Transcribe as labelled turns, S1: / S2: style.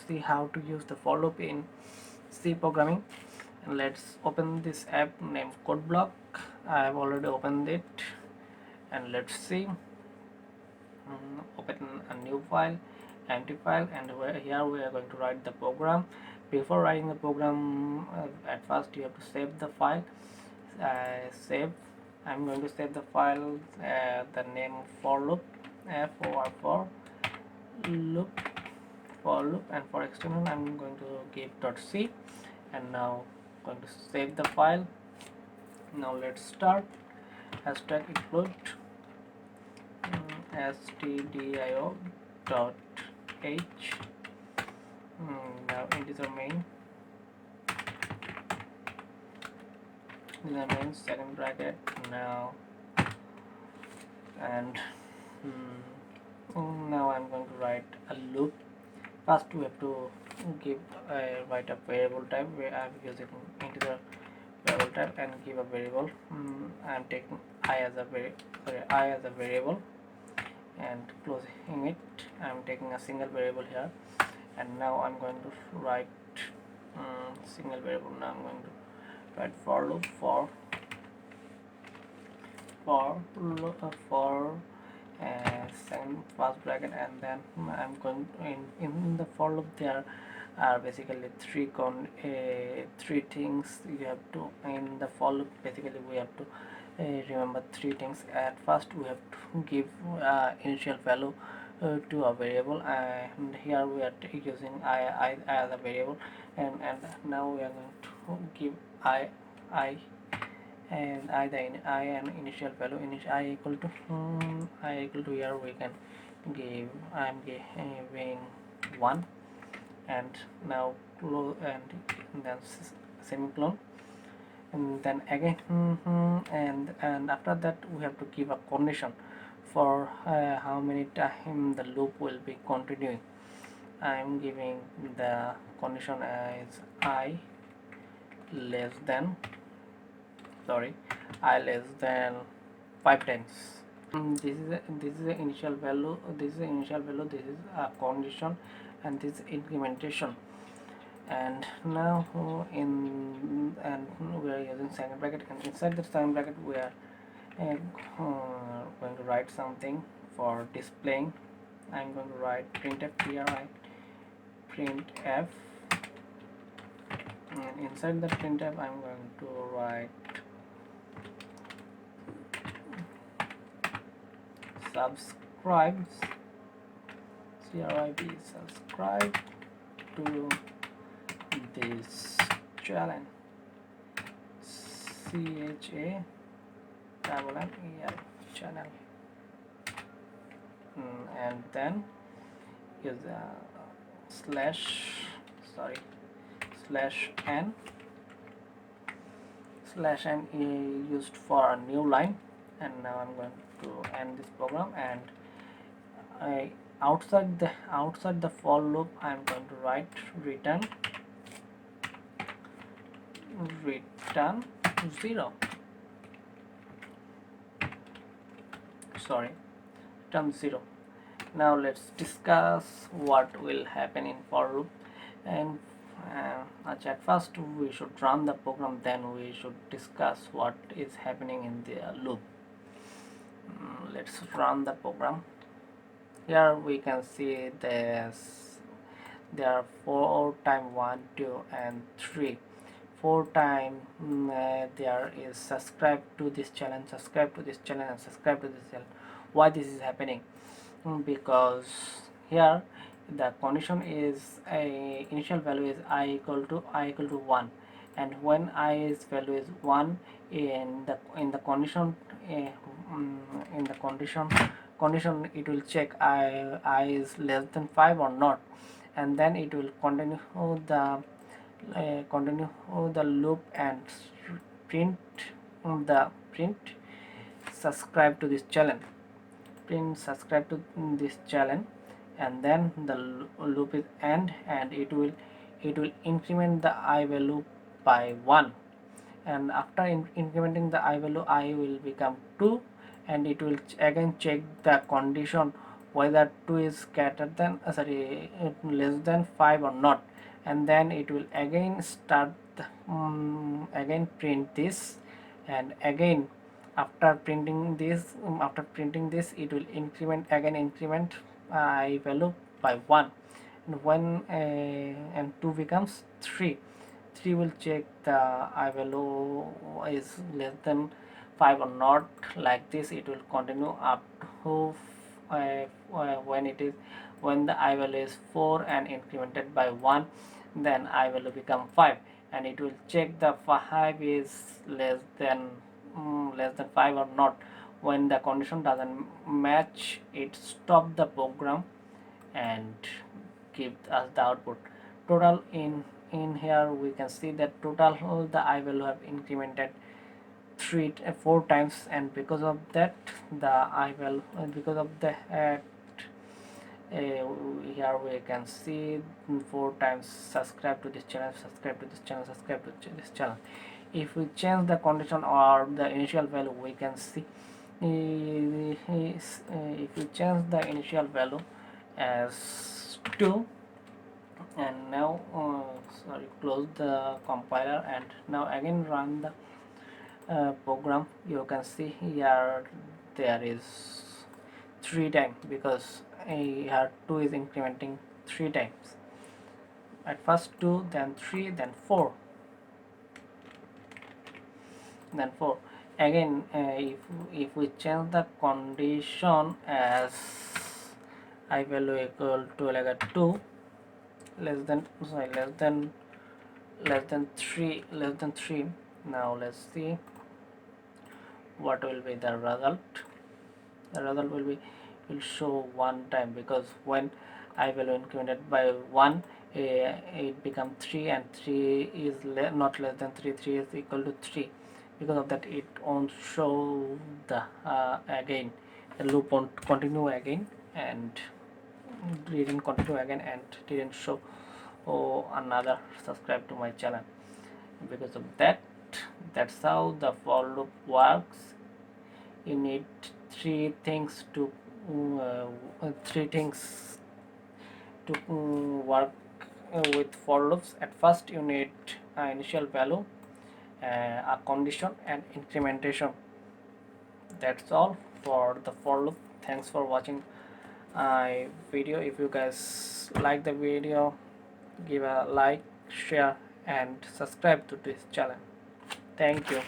S1: see how to use the for loop in C programming. And let's open this app named CodeBlock. I have already opened it, and let's see. Open a new file, empty file, and here we are going to write the program. Before writing the program, at first you have to save the file. Save. I'm going to save the file, the name for loop, for loop, and for external I'm going to give .c, and now I'm going to save the file. Now let's start. Hashtag include stdio dot h. Now integer main, second bracket now, and now I'm going to write a loop. First we have to give write a variable type where I'm using integer variable type and give a variable. I'm taking I as a variable, and closing it. I'm taking a single variable here, and now I'm going to write single variable. Now I'm going to write for loop for second first bracket, and then I'm going in the for loop there are basically three things you have to in the for loop. Basically we have to remember three things. At first we have to give initial value to a variable, and here we are using I as a variable, and now we are going to give I and I an initial value. I equal to here we can give I'm giving 1, and now close, and then semicolon, and then again and after that we have to give a condition for how many time the loop will be continuing. I'm giving the condition as I less than I less than 5 times. This is the initial value, this is a condition, and this is incrementation. And now we are using second bracket, and inside the second bracket we are going to write something for displaying. I'm going to write printf here, printf, and inside the printf I'm going to write subscribe subscribe to this channel, channel, and then use slash n used for a new line. And now I'm going to end this program, and outside the for loop I'm going to write return 0. Return 0. Now let's discuss what will happen in for loop. And at first we should run the program, then we should discuss what is happening in the loop. Let's run the program. Here we can see there are 4 times 1, 2 and 3. 4 times there is subscribe to this channel, and subscribe to this channel. Why this is happening? Because here the condition is initial value is I equal to 1, and when i's value is 1 in the condition condition it will check I is less than 5 or not, and then it will continue the loop and print subscribe to this channel, and then the loop is end, and it will increment the I value by 1, and after incrementing the I value, I will become 2, and it will again check the condition whether 2 is greater than less than 5 or not, and then it will again start again print this, and again after printing this it will increment I value by 1, and when and 2 becomes 3. 3 will check the I value is less than 5 or not. Like this it will continue up to when the I value is 4 and incremented by 1, then I value become 5, and it will check the 5 is less than 5 or not. When the condition doesn't match, it stop the program and give us the output. Total in here we can see that total the I value have incremented 4 times, and because of that the I value because of the here we can see 4 times subscribe to this channel, subscribe to this channel, subscribe to this channel. If we change the condition or the initial value, we can see if we change the initial value as 2, and now close the compiler and now again run the program, you can see here there is 3 times, because here 2 is incrementing 3 times. At first 2, then 3, then 4, then 4 again. If we change the condition as I value equal to like a 2 less than 3, now let's see what will be the result. The result will show 1 time, because when I value incremented by 1, it become 3, and 3 is not less than 3, 3 is equal to 3. Because of that it won't show the again the loop won't continue again, and didn't continue again, and didn't show another subscribe to my channel. Because of that, that's how the for loop works. You need three things to work with for loops. At first you need initial value, a condition, and incrementation. That's all for the for loop. Thanks for watching my video. If you guys like the video, give a like, share, and subscribe to this channel. Thank you.